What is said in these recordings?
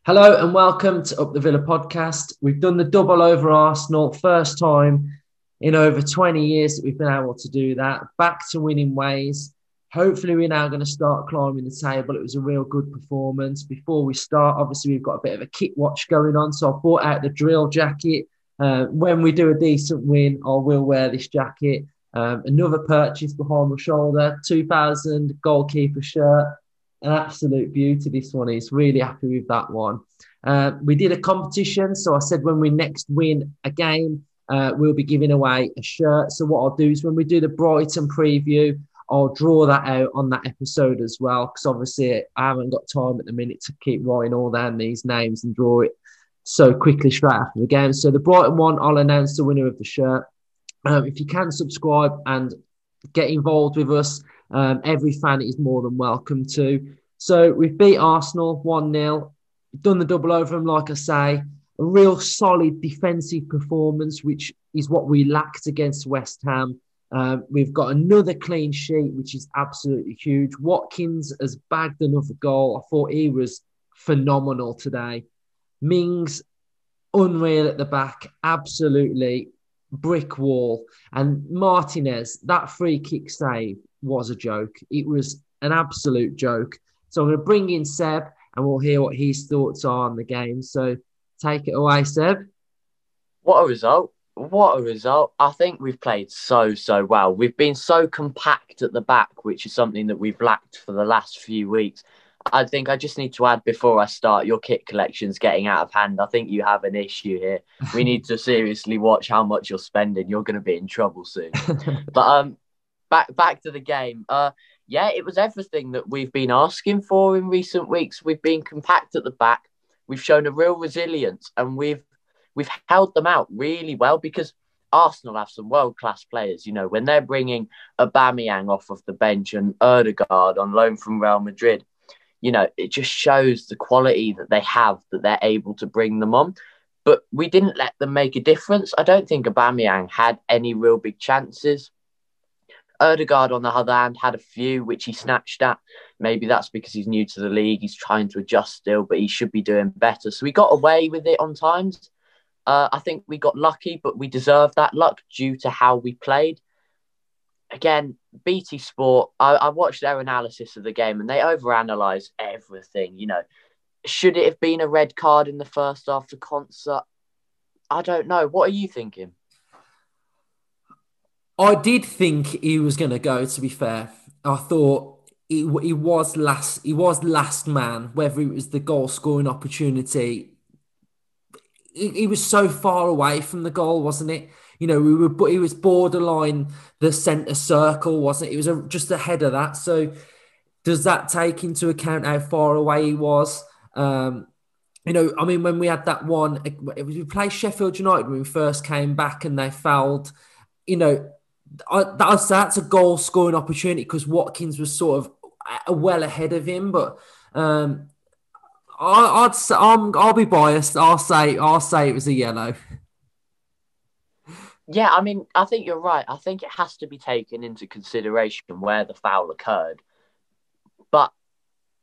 Hello and welcome to Up the Villa podcast. We've done the double over Arsenal, first time in over 20 years that we've been able to do that. Back to winning ways. Hopefully we're now going to start climbing the table. It was a real good performance. Before we start, obviously we've got a bit of a kit watch going on. So I brought out the drill jacket. When we do a decent win, I will wear this jacket. Another purchase behind my shoulder, 2000 goalkeeper shirt. An absolute beauty, this one is. Really happy with that one. We did a competition, so I said when we next win a game, we'll be giving away a shirt. So what I'll do is when we do the Brighton preview, I'll draw that out on that episode as well, because obviously I haven't got time at the minute to keep writing all down these names and draw it so quickly straight after the game. So the Brighton one, I'll announce the winner of the shirt. If you can subscribe and get involved with us, every fan is more than welcome to. So we've beat Arsenal 1-0, done the double over them, like I say. A real solid defensive performance, which is what we lacked against West Ham. We've got another clean sheet, which is absolutely huge. Watkins has bagged another goal. I thought he was phenomenal today. Mings, unreal at the back, absolutely brick wall. And Martinez, that free kick save was a joke. It was an absolute joke. So I'm going to bring in Seb and we'll hear what his thoughts are on the game. So take it away, Seb. What a result. What a result. I think we've played so well. We've been so compact at the back, which is something that we've lacked for the last few weeks. I think I just need to add before I start, your kit collection's getting out of hand. I think you have an issue here. We need to seriously watch how much you're spending. You're going to be in trouble soon. But back to the game. Yeah, it was everything that we've been asking for in recent weeks. We've been compact at the back. We've shown a real resilience and we've held them out really well because Arsenal have some world-class players. You know, when they're bringing Aubameyang off of the bench and Ødegaard on loan from Real Madrid, you know, it just shows the quality that they have, that they're able to bring them on. But we didn't let them make a difference. I don't think Aubameyang had any real big chances. Ødegaard, on the other hand, had a few which he snatched at. Maybe that's because he's new to the league. He's trying to adjust still, but he should be doing better. So we got away with it on times. I think we got lucky, but we deserved that luck due to how we played. Again, BT Sport, I watched their analysis of the game and they overanalyze everything. You know, should it have been a red card in the first half of Concert? I don't know. What are you thinking? I did think he was going to go, to be fair. I thought he was last man, whether it was the goal scoring opportunity. He was so far away from the goal, wasn't it? You know, he was borderline the centre circle, wasn't it? It was just ahead of that. So does that take into account how far away he was? You know, I mean, when we had that one, we played Sheffield United when we first came back and they fouled, you know, that's a goal scoring opportunity because Watkins was sort of well ahead of him. But I'll be biased. I'll say it was a yellow. Yeah, I mean, I think you're right. I think it has to be taken into consideration where the foul occurred. But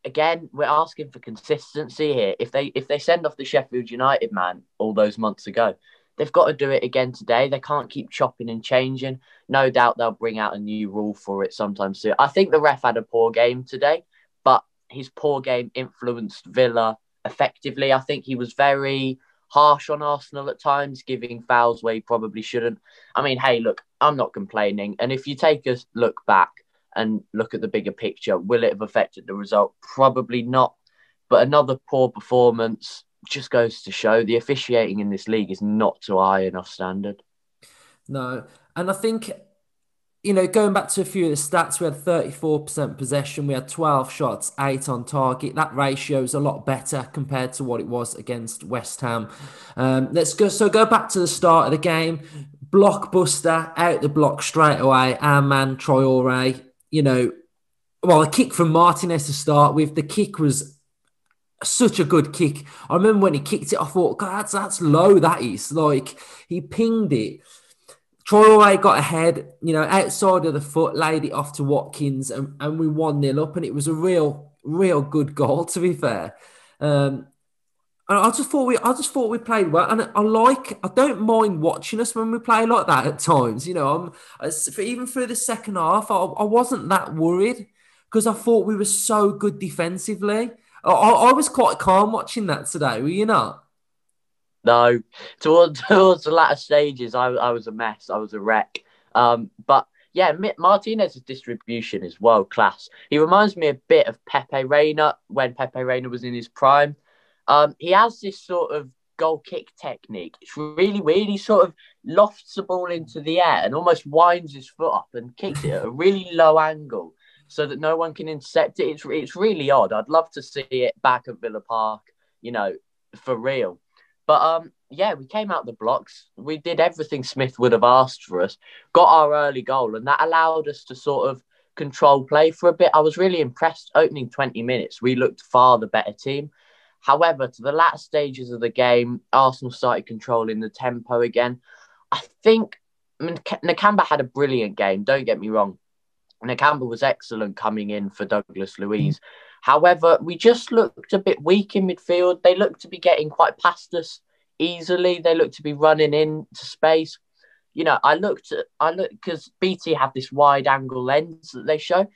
again, we're asking for consistency here. If they send off the Sheffield United man all those months ago, they've got to do it again today. They can't keep chopping and changing. No doubt they'll bring out a new rule for it sometime soon. I think the ref had a poor game today, but his poor game influenced Villa effectively. I think he was very harsh on Arsenal at times, giving fouls where he probably shouldn't. I mean, hey, look, I'm not complaining. And if you take a look back and look at the bigger picture, will it have affected the result? Probably not. But another poor performance just goes to show the officiating in this league is not to a high enough standard. No. And I think, you know, going back to a few of the stats, we had 34% possession, we had 12 shots, 8 on target. That ratio is a lot better compared to what it was against West Ham. Let's go. So go back to the start of the game. Blockbuster, out the block straight away. Our man, Traore, you know, well, a kick from Martinez to start with. The kick was such a good kick. I remember when he kicked it, I thought, God, that's low, that is. Like, he pinged it. Traore got ahead, you know, outside of the foot, laid it off to Watkins, and we 1-0 up, and it was a real good goal, to be fair. And I just thought we played well, and I don't mind watching us when we play like that at times. Even through the second half, I wasn't that worried because I thought we were so good defensively. I was quite calm watching that today. Were you not? No, towards the latter stages, I was a mess. I was a wreck. But yeah, Martinez's distribution is world class. He reminds me a bit of Pepe Reina when Pepe Reina was in his prime. He has this sort of goal kick technique. It's really weird. He sort of lofts the ball into the air and almost winds his foot up and kicks it at a really low angle so that no one can intercept it. It's really odd. I'd love to see it back at Villa Park, for real. But yeah, we came out the blocks. We did everything Smith would have asked for us, got our early goal, and that allowed us to sort of control play for a bit. I was really impressed. Opening 20 minutes, we looked far the better team. However, to the latter stages of the game, Arsenal started controlling the tempo again. I think Nakamba had a brilliant game, don't get me wrong. Nakamba was excellent coming in for Douglas Luiz. However, we just looked a bit weak in midfield. They looked to be getting quite past us easily. They looked to be running into space. I looked because BT have this wide angle lens that they show.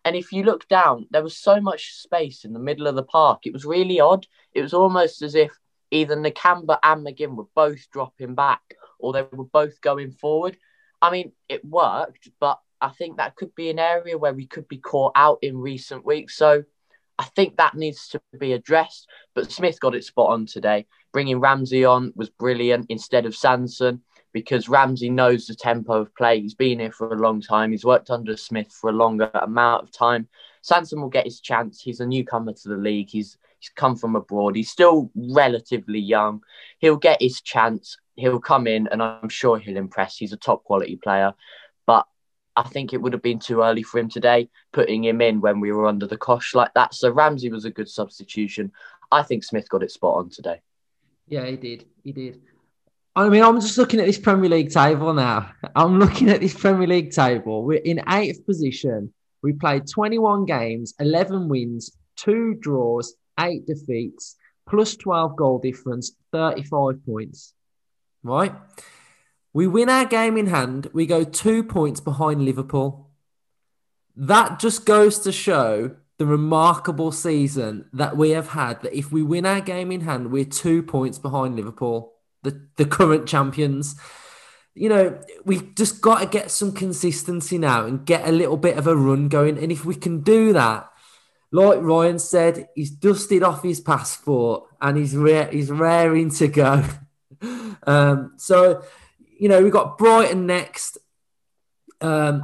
And if you look down, there was so much space in the middle of the park. It was really odd. It was almost as if either Nakamba and McGinn were both dropping back or they were both going forward. I mean, it worked, but I think that could be an area where we could be caught out in recent weeks. So I think that needs to be addressed. But Smith got it spot on today. Bringing Ramsey on was brilliant instead of Sanson because Ramsey knows the tempo of play. He's been here for a long time. He's worked under Smith for a longer amount of time. Sanson will get his chance. He's a newcomer to the league. He's come from abroad. He's still relatively young. He'll get his chance. He'll come in and I'm sure he'll impress. He's a top quality player. But I think it would have been too early for him today, putting him in when we were under the cosh like that. So Ramsey was a good substitution. I think Smith got it spot on today. Yeah, he did. He did. I mean, I'm just looking at this Premier League table now. We're in 8th position. We played 21 games, 11 wins, 2 draws, 8 defeats, plus 12 goal difference, 35 points. Right? We win our game in hand. We go 2 points behind Liverpool. That just goes to show the remarkable season that we have had, that if we win our game in hand, we're 2 points behind Liverpool, the current champions. We've just got to get some consistency now and get a little bit of a run going. And if we can do that, like Ryan said, he's dusted off his passport and he's raring to go. We've got Brighton next, a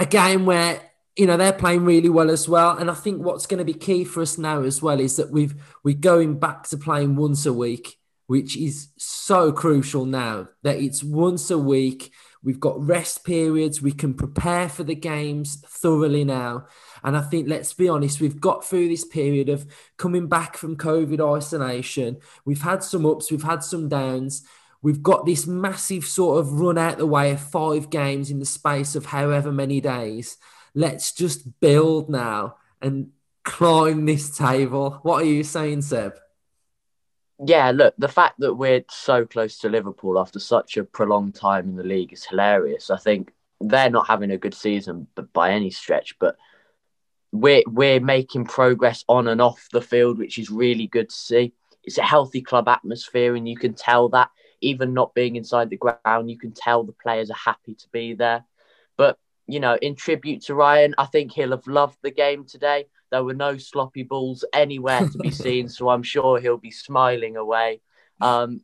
game where, they're playing really well as well. And I think what's going to be key for us now as well is that we're going back to playing once a week, which is so crucial now that it's once a week. We've got rest periods. We can prepare for the games thoroughly now. And I think, let's be honest, we've got through this period of coming back from COVID isolation. We've had some ups, we've had some downs. We've got this massive sort of run out the way of 5 games in the space of however many days. Let's just build now and climb this table. What are you saying, Seb? Yeah, look, the fact that we're so close to Liverpool after such a prolonged time in the league is hilarious. I think they're not having a good season by any stretch, but we're making progress on and off the field, which is really good to see. It's a healthy club atmosphere, and you can tell that. Even not being inside the ground, you can tell the players are happy to be there. But, in tribute to Ryan, I think he'll have loved the game today. There were no sloppy balls anywhere to be seen, so I'm sure he'll be smiling away. He'll have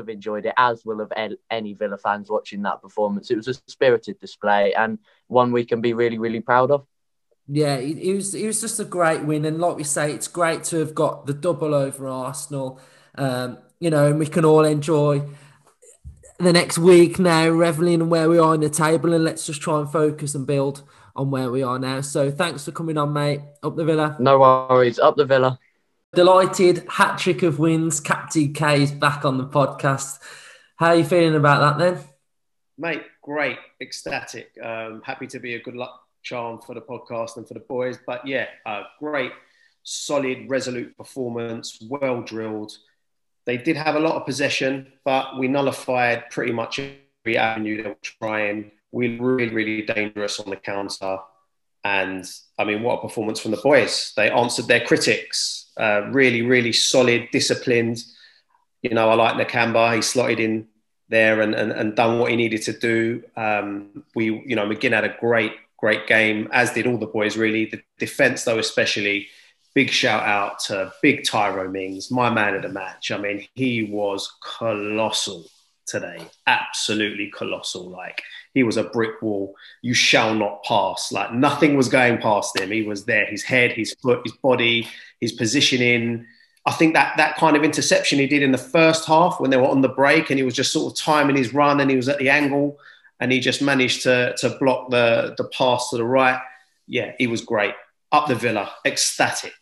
enjoyed it, as will have any Villa fans watching that performance. It was a spirited display and one we can be really, really proud of. Yeah, it was just a great win. And like we say, it's great to have got the double over Arsenal, and we can all enjoy the next week now, reveling in where we are in the table, and let's just try and focus and build on where we are now. So thanks for coming on, mate. Up the Villa. No worries. Up the Villa. Delighted. Hat trick of wins. Captain K is back on the podcast. How are you feeling about that then? Mate, great. Ecstatic. Happy to be a good luck charm for the podcast and for the boys. But yeah, great solid, resolute performance, well drilled. They did have a lot of possession, but we nullified pretty much every avenue they were trying. We were really, really dangerous on the counter. And I mean, what a performance from the boys. They answered their critics. Really, really solid, disciplined. You know, I like Nakamba. He slotted in there and done what he needed to do. McGinn had a great game, as did all the boys, really. The defence, though, especially. Big shout out to big Tyrone Mings, my man of the match. I mean, he was colossal today. Absolutely colossal. Like, he was a brick wall. You shall not pass. Like, nothing was going past him. He was there. His head, his foot, his body, his positioning. I think that kind of interception he did in the first half when they were on the break and he was just sort of timing his run and he was at the angle and he just managed to block the pass to the right. Yeah, he was great. Up the Villa, ecstatic.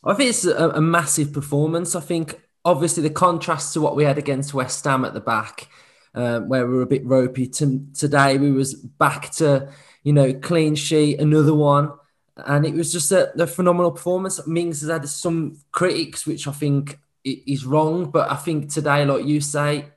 I think it's a massive performance. I think, obviously, the contrast to what we had against West Ham at the back, where we were a bit ropey. Today, we was back to, clean sheet, another one. And it was just a phenomenal performance. Mings has had some critics, which I think is wrong. But I think today, like you say,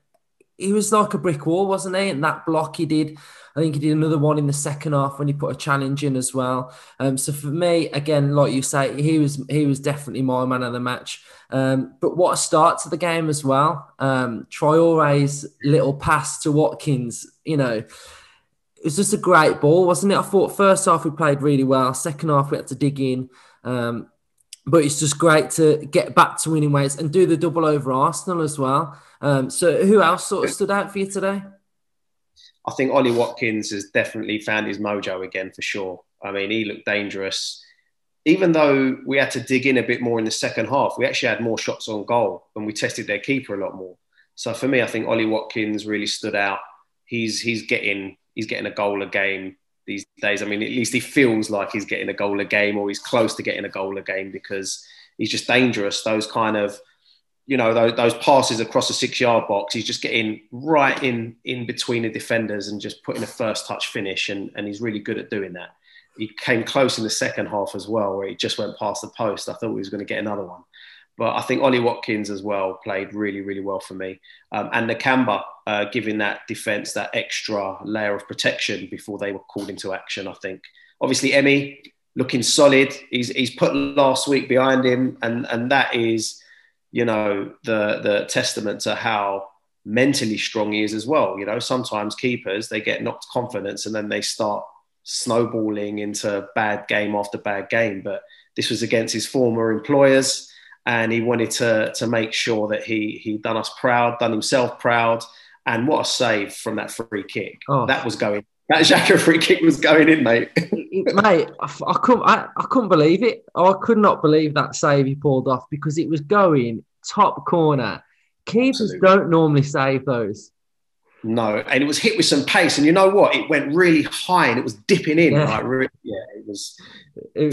he was like a brick wall, wasn't he? And that block he did, I think he did another one in the second half when he put a challenge in as well. So for me, again, like you say, he was definitely my man of the match. But what a start to the game as well. Traore's little pass to Watkins, it was just a great ball, wasn't it? I thought first half we played really well. Second half we had to dig in. But it's just great to get back to winning ways and do the double over Arsenal as well. So who else sort of stood out for you today? I think Ollie Watkins has definitely found his mojo again, for sure. I mean, he looked dangerous. Even though we had to dig in a bit more in the second half, we actually had more shots on goal and we tested their keeper a lot more. So for me, I think Ollie Watkins really stood out. He's getting a goal a game these days. I mean, at least he feels like he's getting a goal a game or he's close to getting a goal a game because he's just dangerous. Those kind of, those passes across the 6-yard box, he's just getting right in between the defenders and just putting a first touch finish. And he's really good at doing that. He came close in the second half as well, where he just went past the post. I thought he was going to get another one. But I think Ollie Watkins as well played really, really well for me. And Nakamba giving that defence that extra layer of protection before they were called into action, I think. Obviously, Emmy looking solid. He's put last week behind him. And that is, the testament to how mentally strong he is as well. Sometimes keepers, they get knocked confidence and then they start snowballing into bad game after bad game. But this was against his former employers. And he wanted to make sure that he done us proud, done himself proud. And what a save from that free kick. Oh. That Xhaka free kick was going in, mate. Mate, I couldn't believe it. I could not believe that save he pulled off because it was going top corner. Keepers Absolutely. Don't normally save those. No, and it was hit with some pace. And you know what? It went really high and it was dipping in. Yeah, it was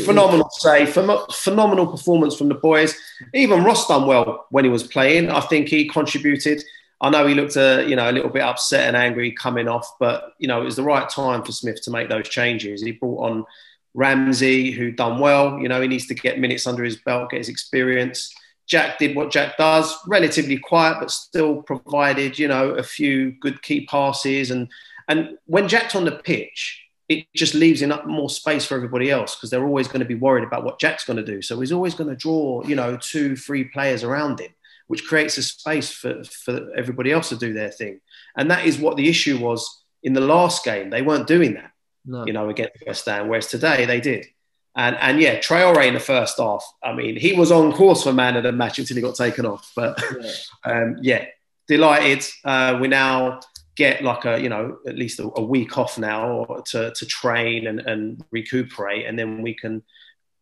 phenomenal save, phenomenal performance from the boys. Even Ross done well when he was playing. I think he contributed. I know he looked a little bit upset and angry coming off, but, it was the right time for Smith to make those changes. He brought on Ramsey, who done well. He needs to get minutes under his belt, get his experience. Jack did what Jack does, relatively quiet, but still provided, a few good key passes. And when Jack's on the pitch, it just leaves enough more space for everybody else because they're always going to be worried about what Jack's going to do. So he's always going to draw, 2-3 players around him, which creates a space for everybody else to do their thing. And that is what the issue was in the last game. They weren't doing that, against West Ham, whereas today they did. And yeah, Traore in the first half, I mean, he was on course for man of the match until he got taken off. But delighted. We now get like at least a week off now to train and recuperate. And then we can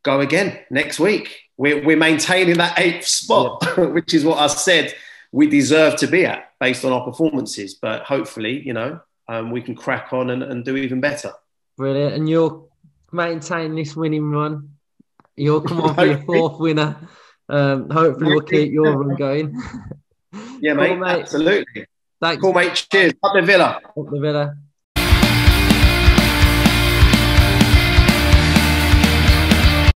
go again next week. We're maintaining that 8th spot, which is what I said we deserve to be at based on our performances. But hopefully, we can crack on and do even better. Brilliant. And you'll maintain this winning run. You'll come on for your 4th winner. Hopefully we'll keep your run going. Yeah, mate. Absolutely. Thanks. Cool, mate. Cheers. Up the Villa. Up the Villa.